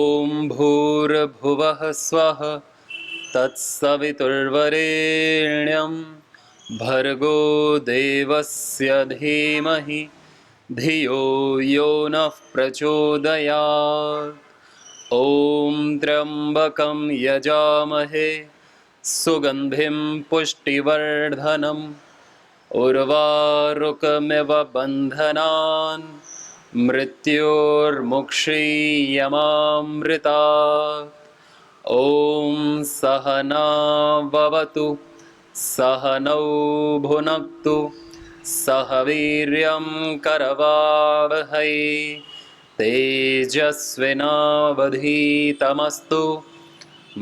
ॐ भूर्भुवः स्वः तत्सवितुर्वरेण्यं भर्गो देवस्य धीमहि धियो यो नः प्रचोदयात्। ॐ त्र्यम्बकं यजामहे सुगन्धिं पुष्टिवर्धनम् उर्वारुकमिव बन्धनान् मृत्योर्मुक्षीयमामृतात्। ॐ सहना भवतु सहनौ भुनक्तु सह वीर्यं करवावहै तेजस्विनावधीतमस्तु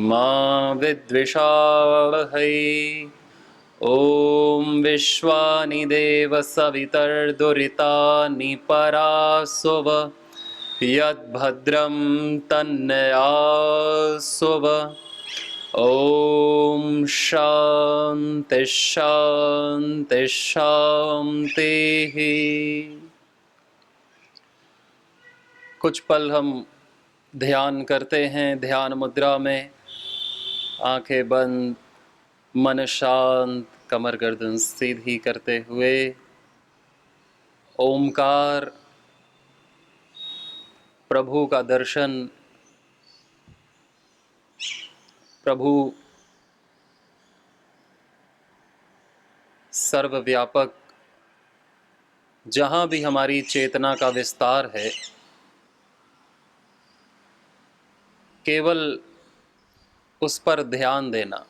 मा विद्विषावहै। ॐ विश्वानि देव सवितर्दुरितानि परासुव यद्भद्रं तन्नयासुव। ॐ शान्ति शान्ति शान्तिः। कुछ पल हम ध्यान करते हैं, ध्यान मुद्रा में आंखें बंद, मन शांत, कमर गर्दन सीधी करते हुए ओमकार प्रभु का दर्शन, प्रभु सर्वव्यापक, जहाँ भी हमारी चेतना का विस्तार है, केवल उस पर ध्यान देना,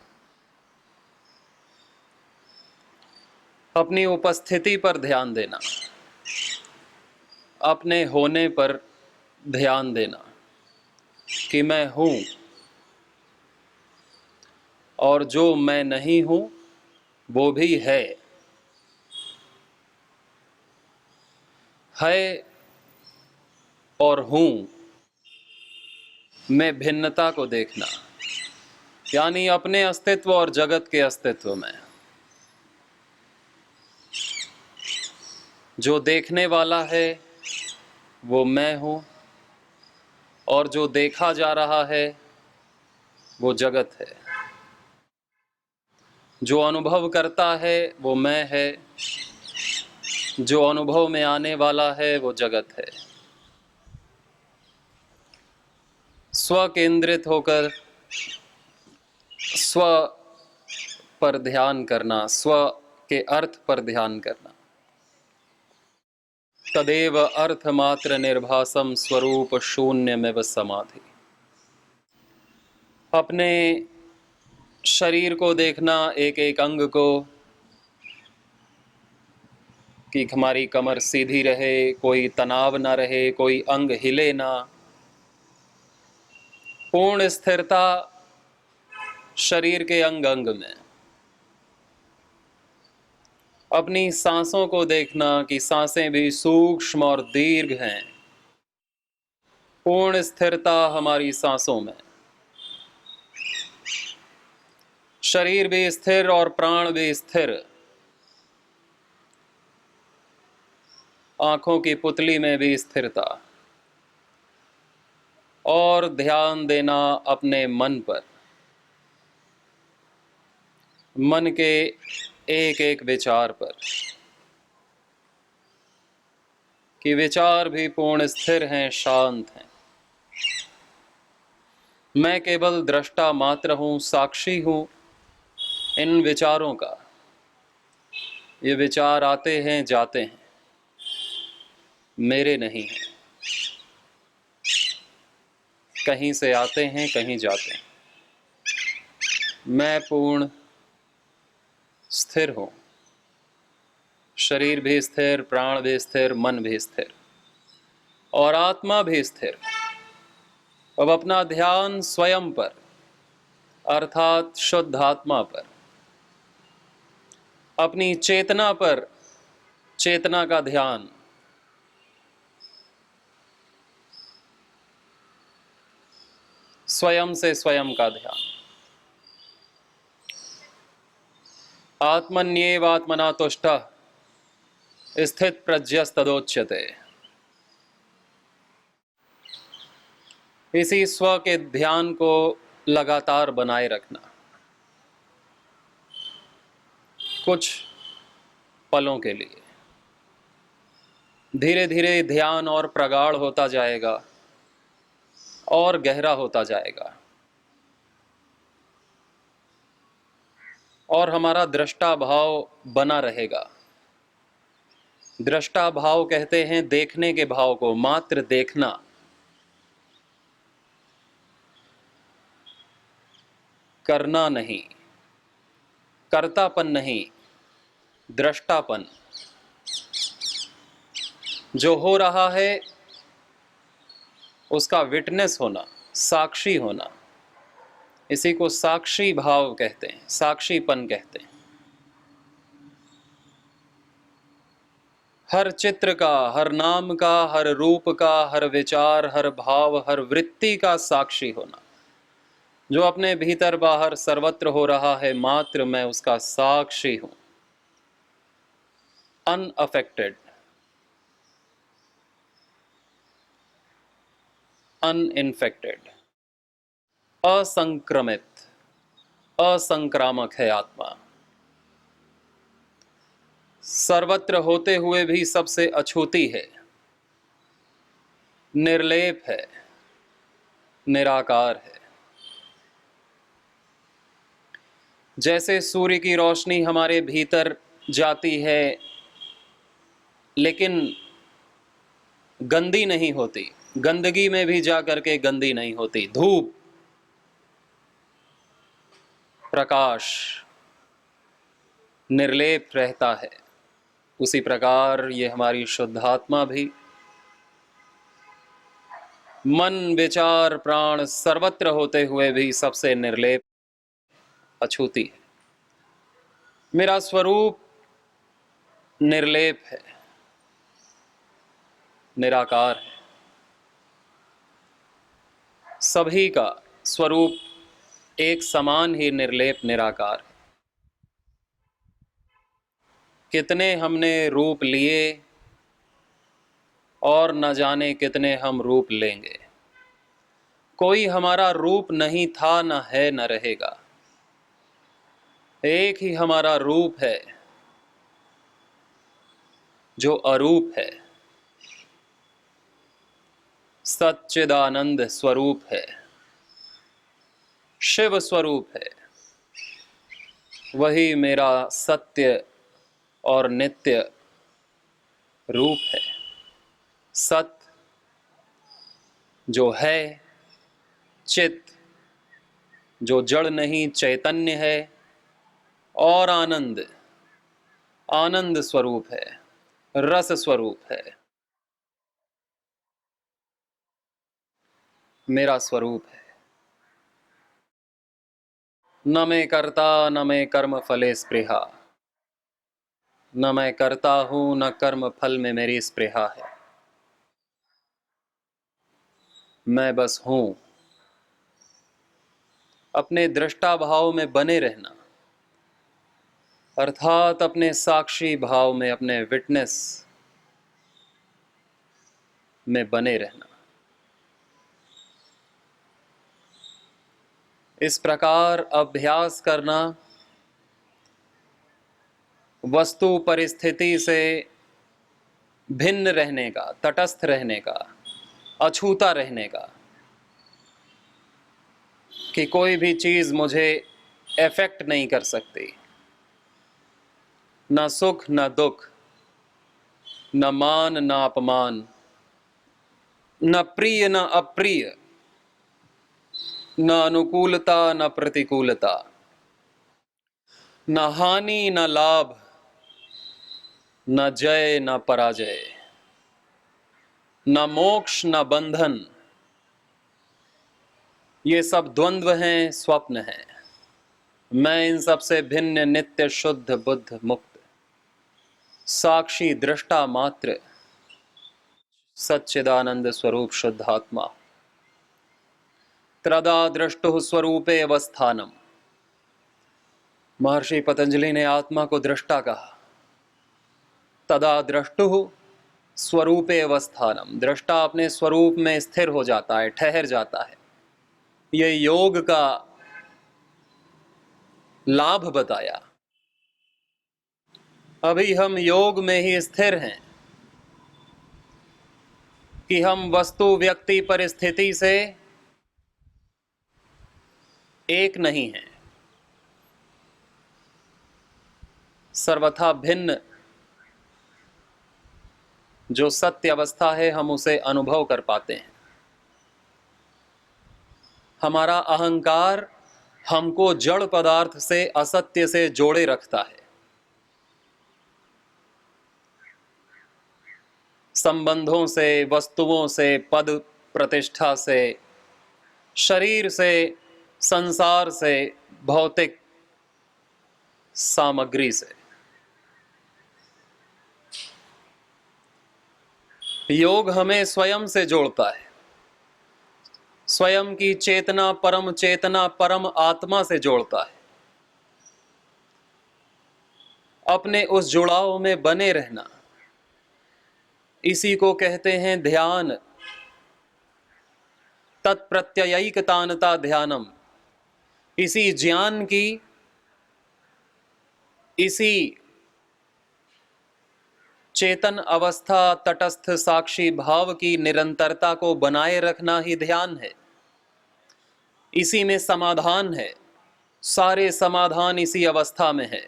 अपनी उपस्थिति पर ध्यान देना, अपने होने पर ध्यान देना कि मैं हूँ और जो मैं नहीं हूँ वो भी है और हूँ में भिन्नता को देखना, यानी अपने अस्तित्व और जगत के अस्तित्व में। जो देखने वाला है वो मैं हूँ और जो देखा जा रहा है वो जगत है। जो अनुभव करता है वो मैं है, जो अनुभव में आने वाला है वो जगत है। स्व केंद्रित होकर स्व पर ध्यान करना, स्व के अर्थ पर ध्यान करना। तदेव अर्थमात्र निर्भासम स्वरूप शून्यमेव समाधि। अपने शरीर को देखना, एक एक अंग को, कि हमारी कमर सीधी रहे, कोई तनाव ना रहे, कोई अंग हिले ना। पूर्ण स्थिरता शरीर के अंग अंग में। अपनी सांसों को देखना कि सांसें भी सूक्ष्म और दीर्घ हैं। पूर्ण स्थिरता हमारी सांसों में। शरीर भी स्थिर और प्राण भी स्थिर। आंखों की पुतली में भी स्थिरता। और ध्यान देना अपने मन पर, मन के एक एक विचार पर, कि विचार भी पूर्ण स्थिर हैं, शांत हैं। मैं केवल दृष्टा मात्र हूं, साक्षी हूं इन विचारों का। ये विचार आते हैं, जाते हैं, मेरे नहीं हैं। कहीं से आते हैं, कहीं जाते हैं। मैं पूर्ण स्थिर हूं। शरीर भी स्थिर, प्राण भी स्थिर, मन भी स्थिर और आत्मा भी स्थिर। अब अपना ध्यान स्वयं पर, अर्थात शुद्ध आत्मा पर, अपनी चेतना पर, चेतना का ध्यान। स्वयं से स्वयं का ध्यान। आत्मन्येवात्मना तुष्टः स्थित प्रज्ञस्तदोच्यते। इसी स्व के ध्यान को लगातार बनाए रखना। कुछ पलों के लिए धीरे धीरे ध्यान और प्रगाढ़ होता जाएगा और गहरा होता जाएगा, और हमारा दृष्टा भाव बना रहेगा। दृष्टा भाव कहते हैं देखने के भाव को, मात्र देखना। करना नहीं, कर्तापन नहीं, दृष्टापन। जो हो रहा है उसका विटनेस होना, साक्षी होना, इसी को साक्षी भाव कहते हैं, साक्षीपन कहते हैं। हर चित्र का, हर नाम का, हर रूप का, हर विचार, हर भाव, हर वृत्ति का साक्षी होना। जो अपने भीतर बाहर सर्वत्र हो रहा है, मात्र मैं उसका साक्षी हूं। अनअफेक्टेड, अनइन्फेक्टेड, असंक्रमित, असंक्रामक है आत्मा। सर्वत्र होते हुए भी सबसे अछूती है, निर्लेप है, निराकार है। जैसे सूर्य की रोशनी हमारे भीतर जाती है लेकिन गंदी नहीं होती, गंदगी में भी जा करके गंदी नहीं होती। धूप, प्रकाश निर्लेप रहता है, उसी प्रकार ये हमारी शुद्धात्मा भी मन, विचार, प्राण सर्वत्र होते हुए भी सबसे निर्लेप, अछूती है। मेरा स्वरूप निर्लेप है, निराकार है। सभी का स्वरूप एक समान ही निर्लेप, निराकार है। कितने हमने रूप लिए और न जाने कितने हम रूप लेंगे। कोई हमारा रूप नहीं था, न है, न रहेगा। एक ही हमारा रूप है जो अरूप है, सच्चिदानंद स्वरूप है, शिव स्वरूप है। वही मेरा सत्य और नित्य रूप है। सत्य जो है, चित जो जड़ नहीं चैतन्य है, और आनंद, आनंद स्वरूप है, रस स्वरूप है। मेरा स्वरूप है। न मैं कर्ता न मैं कर्म फले स्पृहा, न मैं करता हूं न कर्म फल में मेरी स्पृहा है। मैं बस हूं। अपने दृष्टा भाव में बने रहना, अर्थात अपने साक्षी भाव में, अपने विटनेस में बने रहना। इस प्रकार अभ्यास करना वस्तु परिस्थिति से भिन्न रहने का, तटस्थ रहने का, अछूता रहने का, कि कोई भी चीज मुझे इफेक्ट नहीं कर सकती। न सुख न दुख, न मान न अपमान, न प्रिय न अप्रिय, न अनुकूलता न प्रतिकूलता, न हानि न लाभ, न जय न पराजय, न मोक्ष न बंधन। ये सब द्वंद्व हैं, स्वप्न हैं। मैं इन सब से भिन्न, नित्य, शुद्ध, बुद्ध, मुक्त, साक्षी, दृष्टा मात्र, सच्चिदानंद स्वरूप शुद्धात्मा। त्रदा दृष्टुः स्वरूपे अवस्थानम। महर्षि पतंजलि ने आत्मा को दृष्टा कहा। तदा दृष्टुः स्वरूपे अवस्थानम, दृष्टा अपने स्वरूप में स्थिर हो जाता है, ठहर जाता है। ये योग का लाभ बताया। अभी हम योग में ही स्थिर हैं कि हम वस्तु व्यक्ति परिस्थिति से एक नहीं हैं, सर्वथा भिन्न जो सत्य अवस्था है हम उसे अनुभव कर पाते हैं। हमारा अहंकार हमको जड़ पदार्थ से, असत्य से जोड़े रखता है। संबंधों से, वस्तुओं से, पद प्रतिष्ठा से, शरीर से, संसार से, भौतिक सामग्री से। योग हमें स्वयं से जोड़ता है, स्वयं की चेतना, परम आत्मा से जोड़ता है। अपने उस जुड़ाव में बने रहना, इसी को कहते हैं ध्यान। तत्प्रत्ययिकतानता ध्यानम, इसी ज्ञान की, इसी चेतन अवस्था, तटस्थ साक्षी भाव की निरंतरता को बनाए रखना ही ध्यान है। इसी में समाधान है, सारे समाधान इसी अवस्था में है।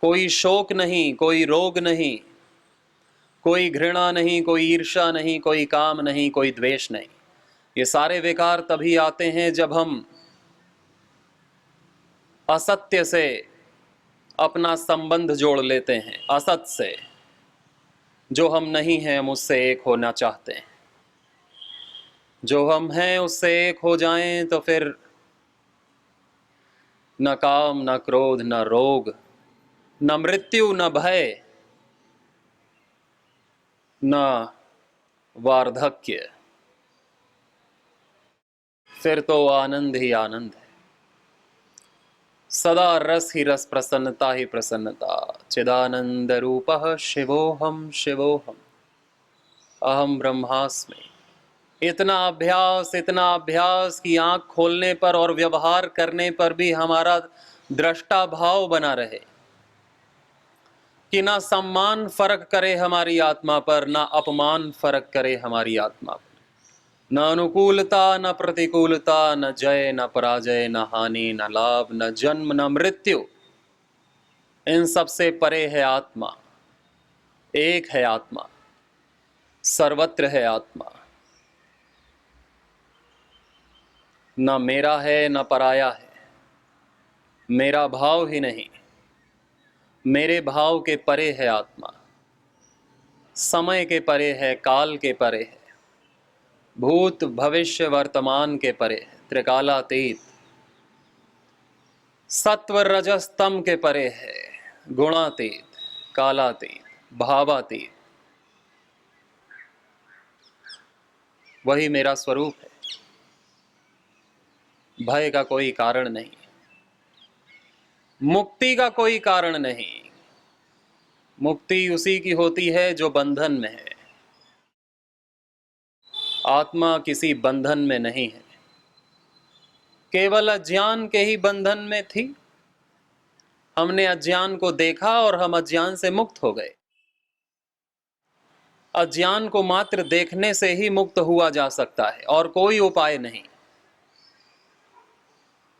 कोई शोक नहीं, कोई रोग नहीं, कोई घृणा नहीं, कोई ईर्ष्या नहीं, कोई काम नहीं, कोई द्वेष नहीं। ये सारे विकार तभी आते हैं जब हम असत्य से अपना संबंध जोड़ लेते हैं, असत से। जो हम नहीं हैं हम उससे एक होना चाहते हैं, जो हम हैं उससे एक हो जाएं तो फिर न काम, न क्रोध, न रोग, न मृत्यु, न भय, न वार्धक्य, फिर तो आनंद ही आनंद है। सदा रस ही रस, प्रसन्नता ही प्रसन्नता। चिदानंद रूपः शिवोहम शिवोहम अहम ब्रह्मास्मि। इतना अभ्यास कि आंख खोलने पर और व्यवहार करने पर भी हमारा दृष्टा भाव बना रहे, कि ना सम्मान फर्क करे हमारी आत्मा पर, ना अपमान फर्क करे हमारी आत्मा पर, न अनुकूलता न प्रतिकूलता, न जय न पराजय, न हानि न लाभ, न जन्म न मृत्यु। इन सब से परे है आत्मा, एक है आत्मा, सर्वत्र है आत्मा। न मेरा है न पराया है, मेरा भाव ही नहीं, मेरे भाव के परे है आत्मा, समय के परे है, काल के परे है, भूत भविष्य वर्तमान के परे है, त्रिकालातीत, सत्व रजस तम के परे है, गुणातीत, कालातीत, भावातीत। वही मेरा स्वरूप है। भय का कोई कारण नहीं, मुक्ति का कोई कारण नहीं। मुक्ति उसी की होती है जो बंधन में है। आत्मा किसी बंधन में नहीं है, केवल अज्ञान के ही बंधन में थी। हमने अज्ञान को देखा और हम अज्ञान से मुक्त हो गए। अज्ञान को मात्र देखने से ही मुक्त हुआ जा सकता है और कोई उपाय नहीं।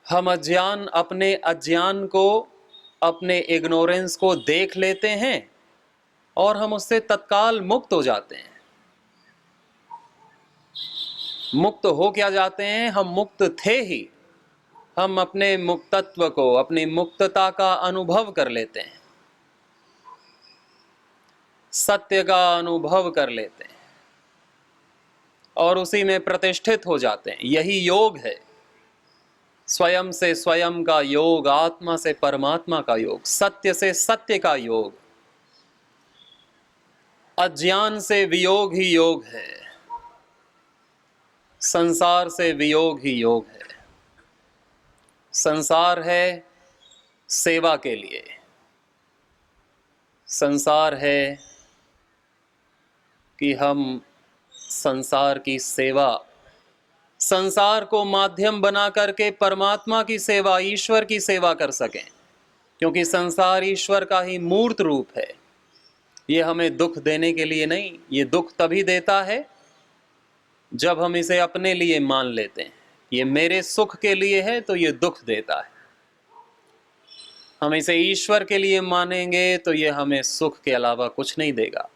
हम अपने अज्ञान को, अपने इग्नोरेंस को देख लेते हैं और हम उससे तत्काल मुक्त हो जाते हैं। मुक्त हो क्या जाते हैं? हम मुक्त थे ही, हम अपने मुक्तत्व को, अपनी मुक्तता का अनुभव कर लेते हैं, सत्य का अनुभव कर लेते हैं और उसी में प्रतिष्ठित हो जाते हैं। यही योग है, स्वयं से स्वयं का योग, आत्मा से परमात्मा का योग, सत्य से सत्य का योग। अज्ञान से वियोग ही योग है, संसार से वियोग ही योग है। संसार है सेवा के लिए, संसार है कि हम संसार की सेवा, संसार को माध्यम बना करके परमात्मा की सेवा, ईश्वर की सेवा कर सकें, क्योंकि संसार ईश्वर का ही मूर्त रूप है। ये हमें दुख देने के लिए नहीं, ये दुख तभी देता है जब हम इसे अपने लिए मान लेते हैं। ये मेरे सुख के लिए है तो ये दुख देता है। हम इसे ईश्वर के लिए मानेंगे तो ये हमें सुख के अलावा कुछ नहीं देगा।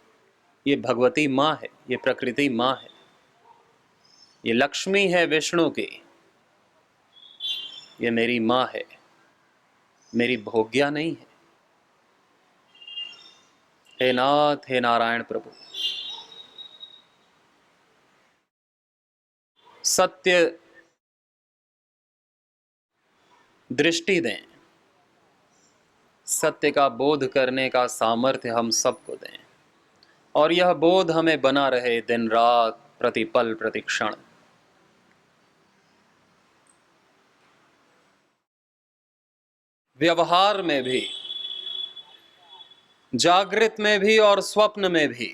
ये भगवती माँ है, ये प्रकृति माँ है, ये लक्ष्मी है विष्णु की, ये मेरी माँ है, मेरी भोग्या नहीं है। हे नाथ, हे नारायण प्रभु, सत्य दृष्टि दें, सत्य का बोध करने का सामर्थ्य हम सबको दें, और यह बोध हमें बना रहे दिन रात, प्रतिपल प्रतिक्षण। व्यवहार में भी, जागृत में भी और स्वप्न में भी,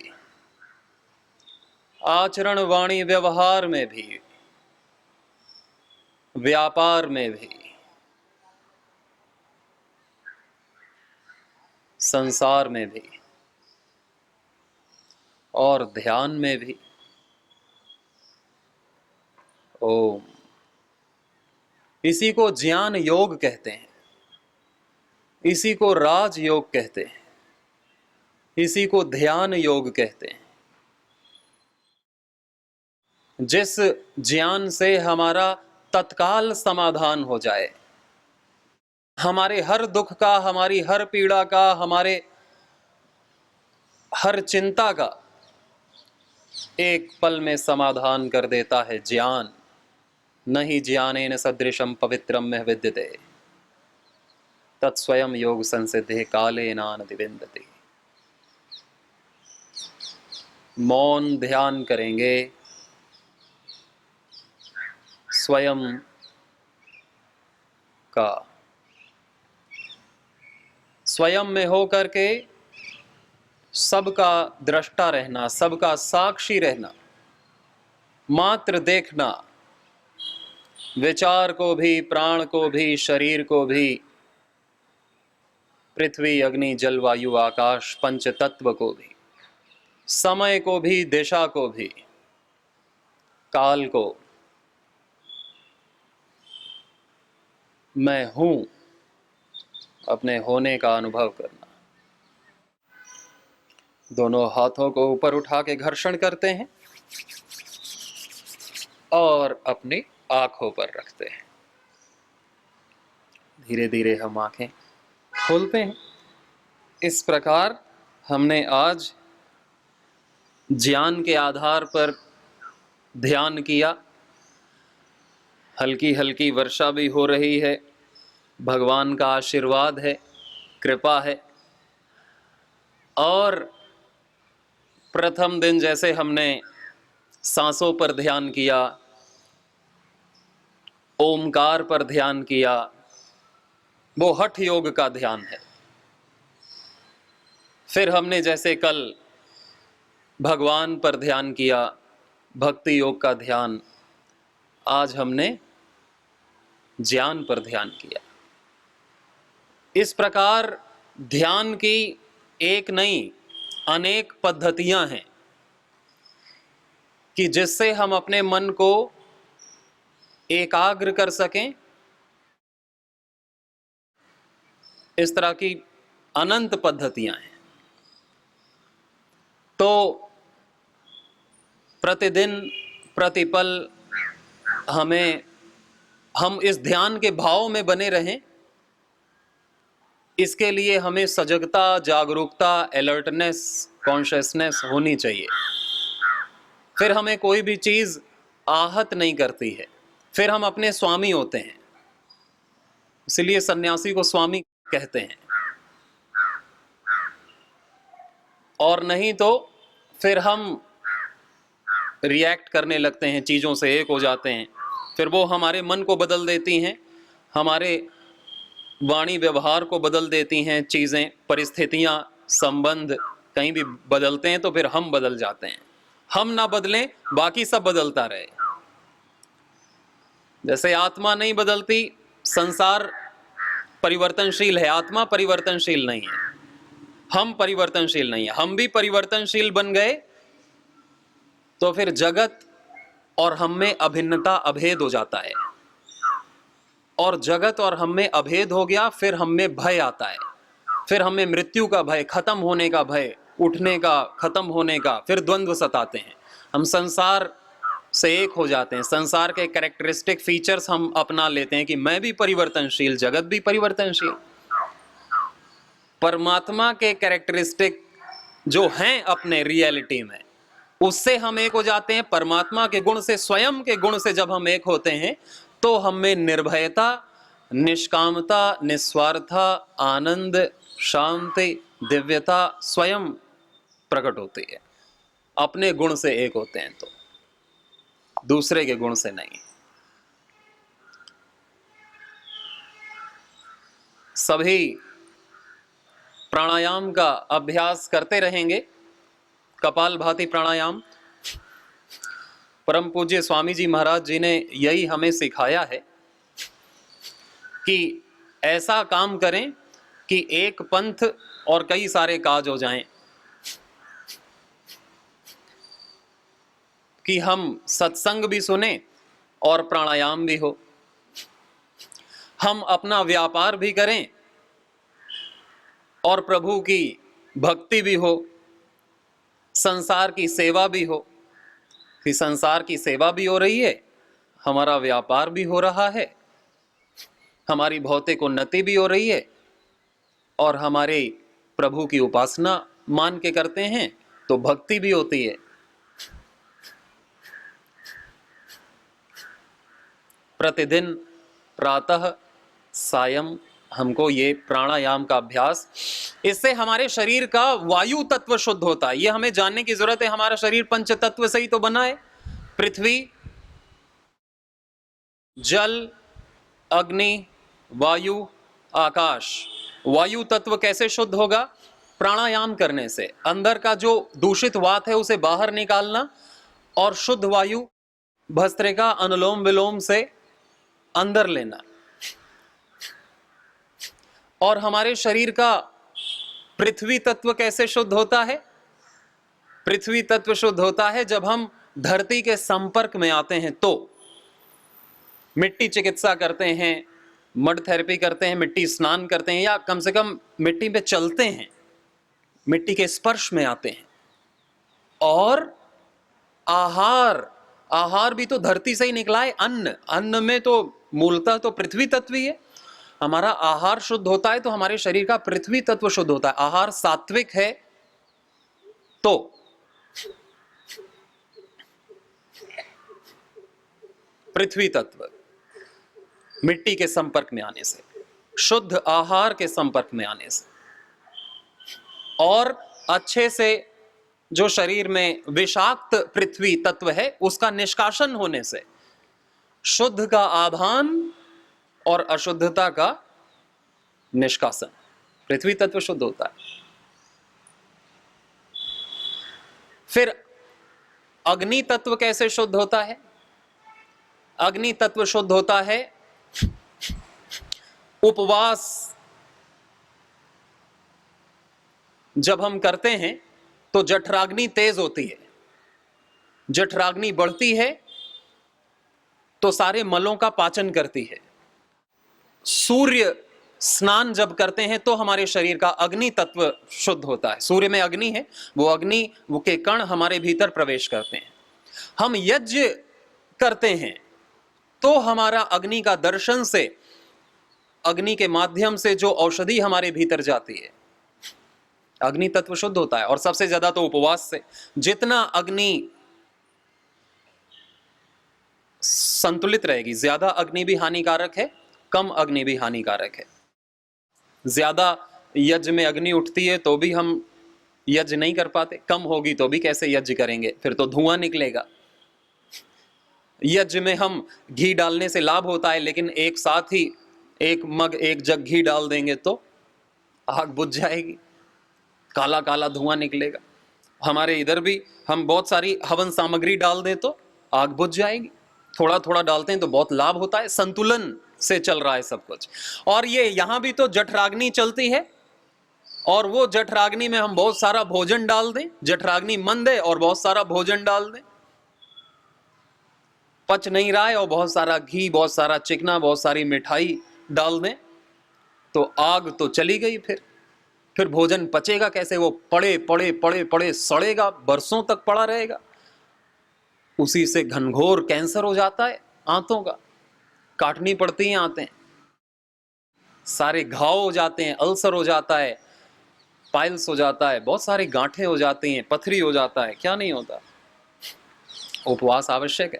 आचरण वाणी व्यवहार में भी, व्यापार में भी, संसार में भी और ध्यान में भी। ओम। इसी को ज्ञान योग कहते हैं, इसी को राज योग कहते हैं, इसी को ध्यान योग कहते हैं। जिस ज्ञान से हमारा तत्काल समाधान हो जाए, हमारे हर दुख का, हमारी हर पीड़ा का, हमारे हर चिंता का एक पल में समाधान कर देता है ज्ञान। नहीं ज्ञानेन सदृशम पवित्रम में विद्यते, तत्स्वयं योग संसिद्धे कालेनानति विन्दति। मौन ध्यान करेंगे, स्वयं का, स्वयं में हो करके सबका दृष्टा रहना, सबका साक्षी रहना, मात्र देखना, विचार को भी, प्राण को भी, शरीर को भी, पृथ्वी अग्नि जल वायु आकाश पंच तत्व को भी, समय को भी, दिशा को भी, काल को, मैं हूं, अपने होने का अनुभव करना। दोनों हाथों को ऊपर उठा के घर्षण करते हैं और अपनी आंखों पर रखते हैं। धीरे धीरे हम आंखें खोलते हैं। इस प्रकार हमने आज ज्ञान के आधार पर ध्यान किया। हल्की हल्की वर्षा भी हो रही है, भगवान का आशीर्वाद है, कृपा है। और प्रथम दिन जैसे हमने सांसों पर ध्यान किया, ओमकार पर ध्यान किया, वो हठ योग का ध्यान है। फिर हमने जैसे कल भगवान पर ध्यान किया, भक्ति योग का ध्यान, आज हमने ज्ञान पर ध्यान किया। इस प्रकार ध्यान की एक नहीं अनेक पद्धतियां हैं कि जिससे हम अपने मन को एकाग्र कर सकें। इस तरह की अनंत पद्धतियां हैं। तो प्रतिदिन प्रतिपल हम इस ध्यान के भाव में बने रहें, इसके लिए हमें सजगता, जागरूकता, अलर्टनेस, कॉन्शियसनेस होनी चाहिए। फिर हमें कोई भी चीज आहत नहीं करती है, फिर हम अपने स्वामी होते हैं। इसलिए सन्यासी को स्वामी कहते हैं। और नहीं तो फिर हम रिएक्ट करने लगते हैं, चीजों से एक हो जाते हैं। फिर वो हमारे मन को बदल देती हैं, हमारे वाणी व्यवहार को बदल देती हैं, चीजें, परिस्थितियां संबंध कहीं भी बदलते हैं तो फिर हम बदल जाते हैं। हम ना बदलें, बाकी सब बदलता रहे। जैसे आत्मा नहीं बदलती, संसार परिवर्तनशील है, आत्मा परिवर्तनशील नहीं है, हम परिवर्तनशील नहीं है। हम भी परिवर्तनशील बन गए तो फिर जगत और हम में अभिन्नता, अभेद हो जाता है। और जगत और हम में अभेद हो गया, फिर हम में भय आता है, फिर हमें मृत्यु का भय, खत्म होने का भय, उठने का, खत्म होने का, फिर द्वंद्व सताते हैं। हम संसार से एक हो जाते हैं, संसार के कैरेक्टरिस्टिक फीचर्स हम अपना लेते हैं कि मैं भी परिवर्तनशील, जगत भी परिवर्तनशील। परमात्मा के कैरेक्टरिस्टिक जो हैं अपने रियलिटी में, उससे हम एक हो जाते हैं। परमात्मा के गुण से, स्वयं के गुण से जब हम एक होते हैं तो हमें निर्भयता, निष्कामता, निस्वार्था, आनंद, शांति, दिव्यता स्वयं प्रकट होती है। अपने गुण से एक होते हैं तो, दूसरे के गुण से नहीं। सभी प्राणायाम का अभ्यास करते रहेंगे, कपालभाति प्राणायाम। परम पूज्य स्वामी जी महाराज जी ने यही हमें सिखाया है कि ऐसा काम करें कि एक पंथ और कई सारे काज हो जाएं, कि हम सत्संग भी सुने और प्राणायाम भी हो, हम अपना व्यापार भी करें और प्रभु की भक्ति भी हो, संसार की सेवा भी हो, कि संसार की सेवा भी हो रही है, हमारा व्यापार भी हो रहा है, हमारी भौतिक उन्नति भी हो रही है, और हमारे प्रभु की उपासना मान के करते हैं तो भक्ति भी होती है। प्रतिदिन प्रातः सायं हमको ये प्राणायाम का अभ्यास, इससे हमारे शरीर का वायु तत्व शुद्ध होता है। ये हमें जानने की जरूरत है, हमारा शरीर पंच तत्व से ही तो बना है। पृथ्वी, जल, अग्नि, वायु, आकाश। वायु तत्व कैसे शुद्ध होगा? प्राणायाम करने से। अंदर का जो दूषित वात है उसे बाहर निकालना और शुद्ध वायु भस्त्रिका, अनुलोम विलोम से अंदर लेना। और हमारे शरीर का पृथ्वी तत्व कैसे शुद्ध होता है? पृथ्वी तत्व शुद्ध होता है जब हम धरती के संपर्क में आते हैं तो। मिट्टी चिकित्सा करते हैं, मड थेरेपी करते हैं, मिट्टी स्नान करते हैं, या कम से कम मिट्टी पे चलते हैं, मिट्टी के स्पर्श में आते हैं। और आहार भी तो धरती से ही निकला है। अन्न में तो मूलतः तो पृथ्वी तत्व ही है। हमारा आहार शुद्ध होता है तो हमारे शरीर का पृथ्वी तत्व शुद्ध होता है। आहार सात्विक है तो पृथ्वी तत्व मिट्टी के संपर्क में आने से, शुद्ध आहार के संपर्क में आने से, और अच्छे से जो शरीर में विषाक्त पृथ्वी तत्व है उसका निष्कासन होने से, शुद्ध का आधान और अशुद्धता का निष्कासन, पृथ्वी तत्व शुद्ध होता है। फिर अग्नि तत्व कैसे शुद्ध होता है? अग्नि तत्व शुद्ध होता है उपवास जब हम करते हैं तो जठराग्नि तेज होती है। जठराग्नि बढ़ती है तो सारे मलों का पाचन करती है। सूर्य स्नान जब करते हैं तो हमारे शरीर का अग्नि तत्व शुद्ध होता है। सूर्य में अग्नि है, वो अग्नि वो के कण हमारे भीतर प्रवेश करते हैं। हम यज्ञ करते हैं तो हमारा अग्नि का दर्शन से, अग्नि के माध्यम से जो औषधि हमारे भीतर जाती है, अग्नि तत्व शुद्ध होता है। और सबसे ज्यादा तो उपवास से। जितना अग्नि संतुलित रहेगी, ज्यादा अग्नि भी हानिकारक है, कम अग्नि भी हानिकारक है। ज्यादा यज्ञ में अग्नि उठती है तो भी हम यज्ञ नहीं कर पाते, कम होगी तो भी कैसे यज्ञ करेंगे, फिर तो धुआं निकलेगा। यज्ञ में हम घी डालने से लाभ होता है, लेकिन एक साथ ही एक मग, एक जग घी डाल देंगे तो आग बुझ जाएगी, काला काला धुआं निकलेगा। हमारे इधर भी हम बहुत सारी हवन सामग्री डाल दें तो आग बुझ जाएगी, थोड़ा थोड़ा डालते हैं तो बहुत लाभ होता है, संतुलन से चल रहा है सब कुछ। और ये यहां भी तो जठराग्नि चलती है, और वो जठराग्नि में हम बहुत सारा भोजन डाल दें, जठराग्नि मंद है और बहुत सारा भोजन डाल दें, पच नहीं रहा है और बहुत सारा घी, बहुत सारा चिकना, बहुत सारी मिठाई डाल दें तो आग तो चली गई। फिर भोजन पचेगा कैसे? वो पड़े पड़े पड़े पड़े सड़ेगा, बरसों तक पड़ा रहेगा। उसी से घनघोर कैंसर हो जाता है आंतों का, काटनी पड़ती हैं आंतें, सारे घाव हो जाते हैं, अल्सर हो जाता है, पाइल्स हो जाता है, बहुत सारी गांठें हो जाती हैं, पथरी हो जाता है, क्या नहीं होता। उपवास आवश्यक है।